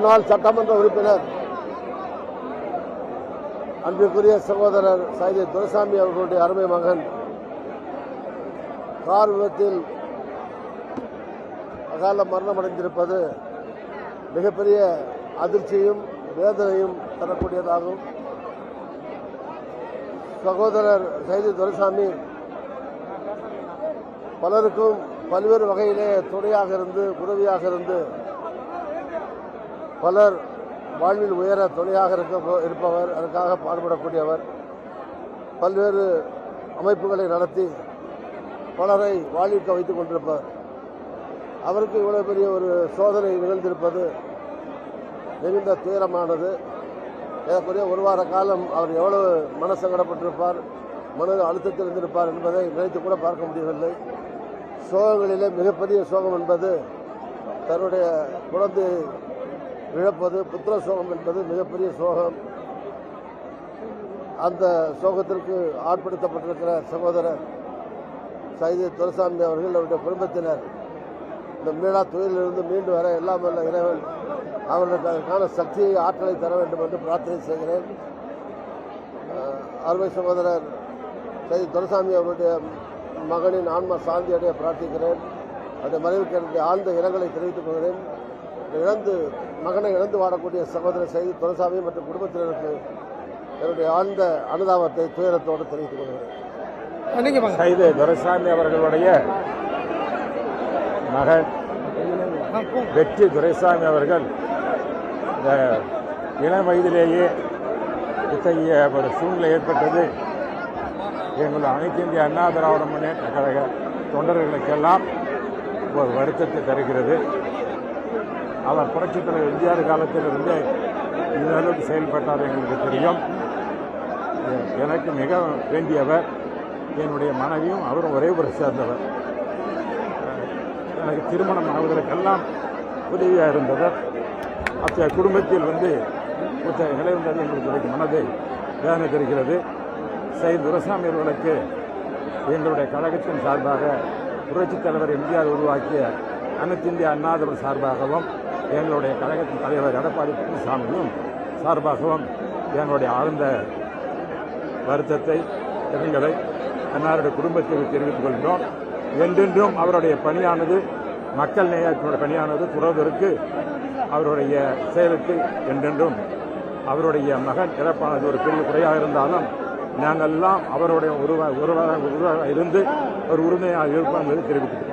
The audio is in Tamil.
முன்னாள் சட்டமன்ற உறுப்பினர் அன்பிற்குரிய சகோதரர் சைதை துரைசாமி அவர்களுடைய அருமை மகன் கார் விபத்தில் அகால மரணமடைந்திருப்பது மிகப்பெரிய அதிர்ச்சியும் வேதனையும் தரக்கூடியதாகும். சகோதரர் சைதை துரைசாமி பலருக்கும் பல்வேறு வகையிலே துணையாக இருந்து உதவியாக இருந்து பலர் வாழ்வில் உயர துணையாக இருப்பவர், அதற்காக பாடுபடக்கூடியவர். பல்வேறு அமைப்புகளை நடத்தி பலரை வாழ்விக்க வைத்துக் கொண்டிருப்பவர். அவருக்கு இவ்வளவு பெரிய ஒரு சோதனை நிகழ்ந்திருப்பது மிகுந்த துயரமானது. ஏறக்குறைய ஒரு வார காலம் அவர் எவ்வளவு மனசங்கடப்பட்டிருப்பார், மன அழுத்தத்தில் இருந்திருப்பார் என்பதை நினைத்து கூட பார்க்க முடியவில்லை. சோகங்களிலே மிகப்பெரிய சோகம் என்பது தன்னுடைய குழந்தை இழப்பது, புத்திர சோகம் என்பது மிகப்பெரிய சோகம். அந்த சோகத்திற்கு ஆட்படுத்தப்பட்டிருக்கிற சகோதரர் சைதை துரைசாமி அவர்கள், அவருடைய குடும்பத்தினர் இந்த மீளா துயரிலிருந்து மீண்டு வர எல்லாம் வல்ல இறைவன் அவர்களுக்கு அதற்கான சக்தியை, ஆற்றலை தர வேண்டும் என்று பிரார்த்தனை செய்கிறேன். அருமை சகோதரர் சைதை துரைசாமி அவருடைய மகனின் ஆன்மா சாந்தி அடைய பிரார்த்திக்கிறேன். அவருடைய மறைவுக்கு என்னுடைய ஆழ்ந்த இரங்கலை தெரிவித்துக் கொள்கிறேன். மகனை இழந்து வாடக்கூடிய சகோதரர் சைதை துரைசாமி மற்றும் குடும்பத்தினருக்கு என்னுடைய ஆழ்ந்த அனுதாபத்தை துயரத்தோடு தெரிவித்துக் கொள்கிறேன். சைதை துரைசாமி அவர்களுடைய மகன் வெற்றி துரைசாமி அவர்கள் இந்த இளம் வயதிலேயே இத்தகைய ஒரு சூழ்நிலை ஏற்பட்டது எங்கள் அனைத்து இந்திய அண்ணா திராவிட முன்னேற்ற கழக தொண்டர்களுக்கெல்லாம் ஒரு வருத்தத்தை தருகிறது. அவர் புரட்சித் தலைவர் எம்ஜிஆர் காலத்திலிருந்து இந்த அளவுக்கு செயல்பட்டார் எங்களுக்கு தெரியும். எனக்கு மிக வேண்டியவர், என்னுடைய மனைவியும் அவரும் ஒரே ஒரு சேர்ந்தவர். எனக்கு திருமணம் ஆவதற்கெல்லாம் உதவியாக இருந்தவர். அத்தகைய குடும்பத்தில் நிலைவந்தது எங்களுக்கு மனதை வேதனை தருகிறது. சைதை துரைசாமி அவர்களுக்கு எங்களுடைய கழகத்தின் சார்பாக புரட்சித் தலைவர் எம்ஜிஆர் உருவாக்கிய அனைத்து இந்திய அண்ணா திராவிட சார்பாகவும் எங்களுடைய கழகத்தின் தலைவர் எடப்பாடி பழனிசாமியும் சார்பாகவும் எங்களுடைய ஆழ்ந்த வருத்தத்தை, இரங்கலை அன்னாருடைய குடும்பத்திற்கு தெரிவித்துக் கொள்கிறோம். என்றென்றும் அவருடைய பணியானது, மக்கள் நேயத்தினுடைய பணியானது துறவதற்கு அவருடைய செயலுக்கு என்றென்றும் அவருடைய மகன் இறப்பானது ஒரு பெரிய குறையாக இருந்தாலும் நாங்கள் எல்லாம் அவருடைய உருவாக இருந்து ஒரு உறுதுணையாக இருப்போம் என்பதை தெரிவித்துக்கிறோம்.